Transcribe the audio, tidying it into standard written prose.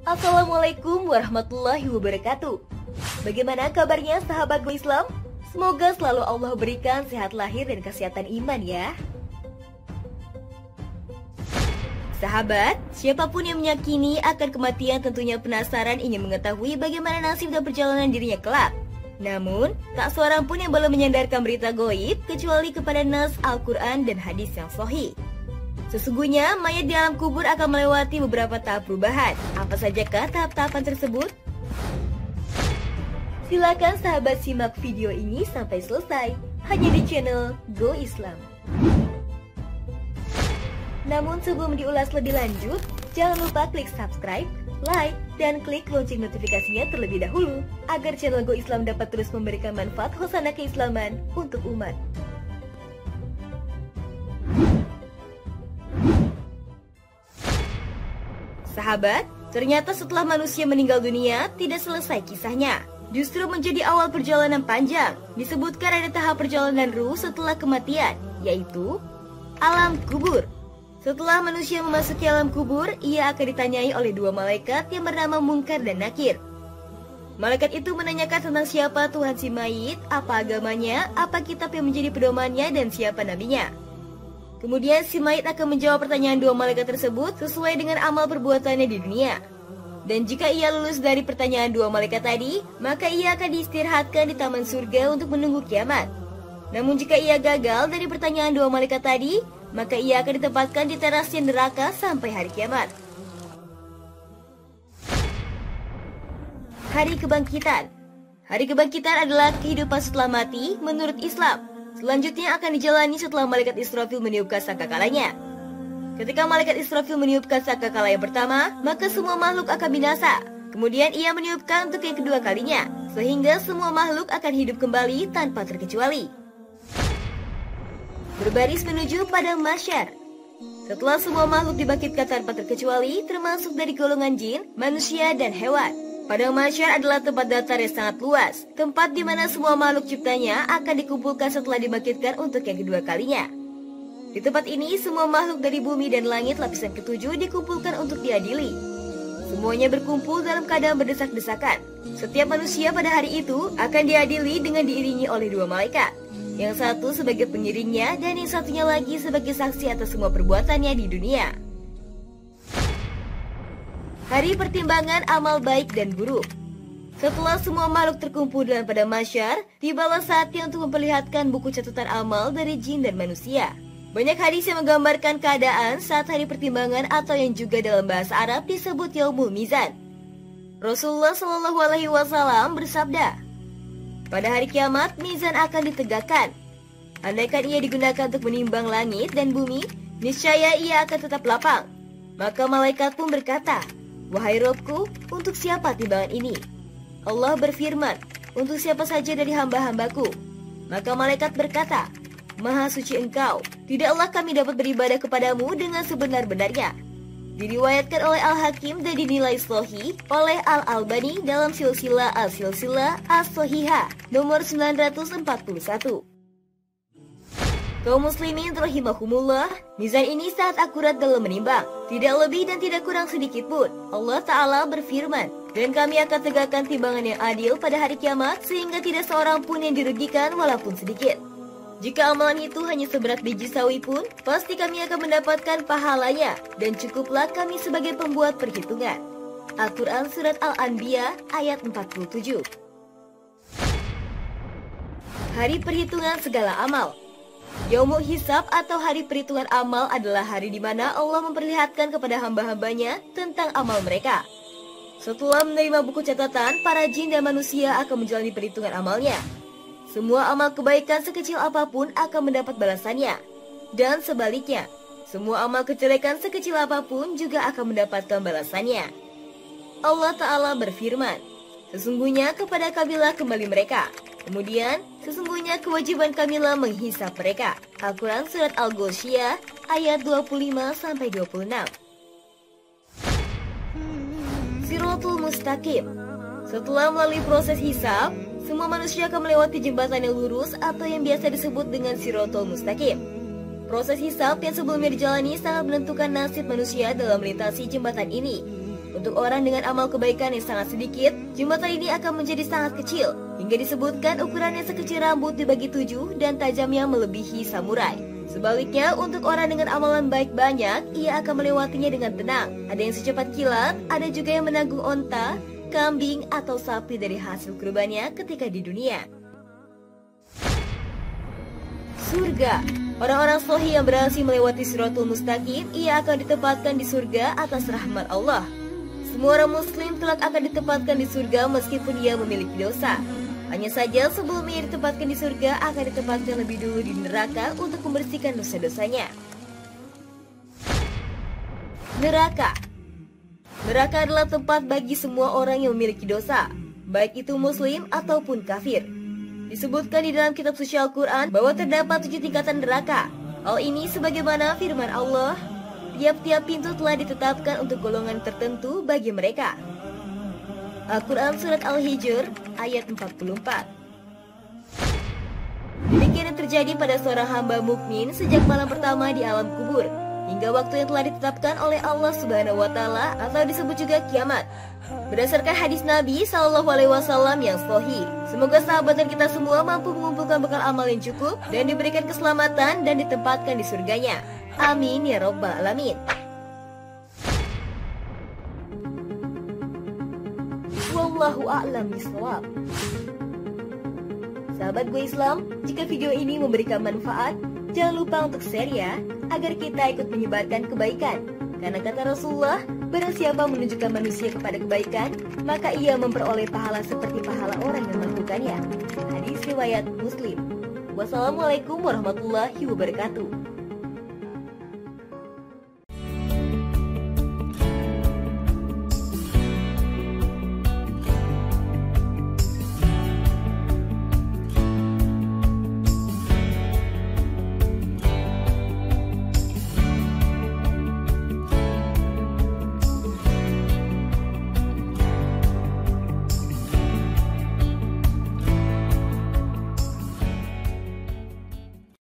Assalamualaikum warahmatullahi wabarakatuh. Bagaimana kabarnya sahabat Go Islam? Semoga selalu Allah berikan sehat lahir dan kesehatan iman ya. Sahabat, siapapun yang meyakini akan kematian tentunya penasaran ingin mengetahui bagaimana nasib dan perjalanan dirinya kelak. Namun, tak seorang pun yang boleh menyandarkan berita gaib kecuali kepada nas Al-Quran dan hadis yang sahih. Sesungguhnya, mayat di alam kubur akan melewati beberapa tahap perubahan. Apa sajakah tahap-tahapan tersebut? Silakan sahabat simak video ini sampai selesai, hanya di channel Go Islam. Namun sebelum diulas lebih lanjut, jangan lupa klik subscribe, like, dan klik lonceng notifikasinya terlebih dahulu, agar channel Go Islam dapat terus memberikan manfaat hosana keislaman untuk umat. Sahabat, ternyata setelah manusia meninggal dunia, tidak selesai kisahnya. Justru menjadi awal perjalanan panjang. Disebutkan ada tahap perjalanan ruh setelah kematian, yaitu alam kubur. Setelah manusia memasuki alam kubur, ia akan ditanyai oleh dua malaikat yang bernama Munkar dan Nakir. Malaikat itu menanyakan tentang siapa Tuhan si mayit, apa agamanya, apa kitab yang menjadi pedomannya, dan siapa nabinya. Kemudian si mayit akan menjawab pertanyaan dua malaikat tersebut sesuai dengan amal perbuatannya di dunia. Dan jika ia lulus dari pertanyaan dua malaikat tadi, maka ia akan diistirahatkan di taman surga untuk menunggu kiamat. Namun jika ia gagal dari pertanyaan dua malaikat tadi, maka ia akan ditempatkan di terasnya neraka sampai hari kiamat. Hari kebangkitan. Hari kebangkitan adalah kehidupan setelah mati menurut Islam. Selanjutnya akan dijalani setelah malaikat Israfil meniupkan sangkakalanya. Ketika malaikat Israfil meniupkan sangkakala yang pertama, maka semua makhluk akan binasa. Kemudian ia meniupkan untuk yang kedua kalinya, sehingga semua makhluk akan hidup kembali tanpa terkecuali. Berbaris menuju padang mahsyar. Setelah semua makhluk dibangkitkan tanpa terkecuali, termasuk dari golongan jin, manusia, dan hewan. Padang mahsyar adalah tempat datar yang sangat luas, tempat di mana semua makhluk ciptanya akan dikumpulkan setelah dibangkitkan untuk yang kedua kalinya. Di tempat ini, semua makhluk dari bumi dan langit lapisan ketujuh dikumpulkan untuk diadili. Semuanya berkumpul dalam keadaan berdesak-desakan. Setiap manusia pada hari itu akan diadili dengan diiringi oleh dua malaikat. Yang satu sebagai pengiringnya dan yang satunya lagi sebagai saksi atas semua perbuatannya di dunia. Hari pertimbangan amal baik dan buruk. Setelah semua makhluk terkumpul dalam padang mahsyar, tibalah saatnya untuk memperlihatkan buku catatan amal dari jin dan manusia. Banyak hadis yang menggambarkan keadaan saat hari pertimbangan atau yang juga dalam bahasa Arab disebut Yaumul Mizan. Rasulullah SAW bersabda, pada hari kiamat, mizan akan ditegakkan. Andaikan ia digunakan untuk menimbang langit dan bumi, niscaya ia akan tetap lapang. Maka malaikat pun berkata, wahai Robku, untuk siapa timbangan ini? Allah berfirman, untuk siapa saja dari hamba-hambaku. Maka malaikat berkata, Maha suci engkau, tidaklah kami dapat beribadah kepadamu dengan sebenar-benarnya. Diriwayatkan oleh Al-Hakim dan dinilai sahih oleh Al-Albani dalam silsilah As-Silsilah As-Sahihah nomor 941. Kaum muslimin rahimahumullah, mizan ini sangat akurat dalam menimbang, tidak lebih dan tidak kurang sedikit pun. Allah Ta'ala berfirman, dan kami akan tegakkan timbangan yang adil pada hari kiamat sehingga tidak seorang pun yang dirugikan walaupun sedikit. Jika amalan itu hanya seberat biji sawi pun, pasti kami akan mendapatkan pahalanya, dan cukuplah kami sebagai pembuat perhitungan. Al-Quran Surat Al-Anbiya ayat 47. Hari perhitungan segala amal. Yaumul Hisab atau hari perhitungan amal adalah hari di mana Allah memperlihatkan kepada hamba-hambanya tentang amal mereka. Setelah menerima buku catatan, para jin dan manusia akan menjalani perhitungan amalnya. Semua amal kebaikan sekecil apapun akan mendapat balasannya. Dan sebaliknya, semua amal kejelekan sekecil apapun juga akan mendapatkan balasannya. Allah Ta'ala berfirman, sesungguhnya kepada kamilah kembali mereka. Kemudian, sesungguhnya kewajiban kamilah menghisap mereka. Al-Quran Surat Al-Ghoshiyah ayat 25-26. Siratul Mustaqim. Setelah melalui proses hisab, semua manusia akan melewati jembatan yang lurus atau yang biasa disebut dengan Siratul Mustaqim. Proses hisab yang sebelumnya dijalani sangat menentukan nasib manusia dalam melintasi jembatan ini. Untuk orang dengan amal kebaikan yang sangat sedikit, jembatan ini akan menjadi sangat kecil, hingga disebutkan ukurannya sekecil rambut dibagi 7 dan tajamnya melebihi samurai. Sebaliknya, untuk orang dengan amalan baik banyak, ia akan melewatinya dengan tenang. Ada yang secepat kilat, ada juga yang menanggung onta, kambing, atau sapi dari hasil kurbannya ketika di dunia. Surga. Orang-orang shalih yang berhasil melewati Shiratul Mustaqim, ia akan ditempatkan di surga atas rahmat Allah. Semua orang muslim kelak akan ditempatkan di surga meskipun ia memiliki dosa. Hanya saja sebelum ia ditempatkan di surga akan ditempatkan lebih dulu di neraka untuk membersihkan dosa-dosanya. Neraka. Neraka adalah tempat bagi semua orang yang memiliki dosa, baik itu muslim ataupun kafir. Disebutkan di dalam kitab suci Al-Quran bahwa terdapat 7 tingkatan neraka. Hal ini sebagaimana firman Allah, tiap-tiap pintu telah ditetapkan untuk golongan tertentu bagi mereka. Al-Quran Surat Al-Hijr ayat 44. Demikian yang terjadi pada seorang hamba mukmin sejak malam pertama di alam kubur, hingga waktu yang telah ditetapkan oleh Allah Subhanahu wa Ta'ala, atau disebut juga kiamat. Berdasarkan hadis Nabi SAW yang sahih, semoga sahabat dan kita semua mampu mengumpulkan bekal amal yang cukup dan diberikan keselamatan dan ditempatkan di surganya. Amin ya Rabbal Alamin. Wallahu a'lam bishawab. Sahabat gue Islam, jika video ini memberikan manfaat, jangan lupa untuk share ya, agar kita ikut menyebarkan kebaikan. Karena kata Rasulullah, barang siapa menunjukkan manusia kepada kebaikan, maka ia memperoleh pahala seperti pahala orang yang melakukannya. Hadis riwayat Muslim. Wassalamualaikum warahmatullahi wabarakatuh.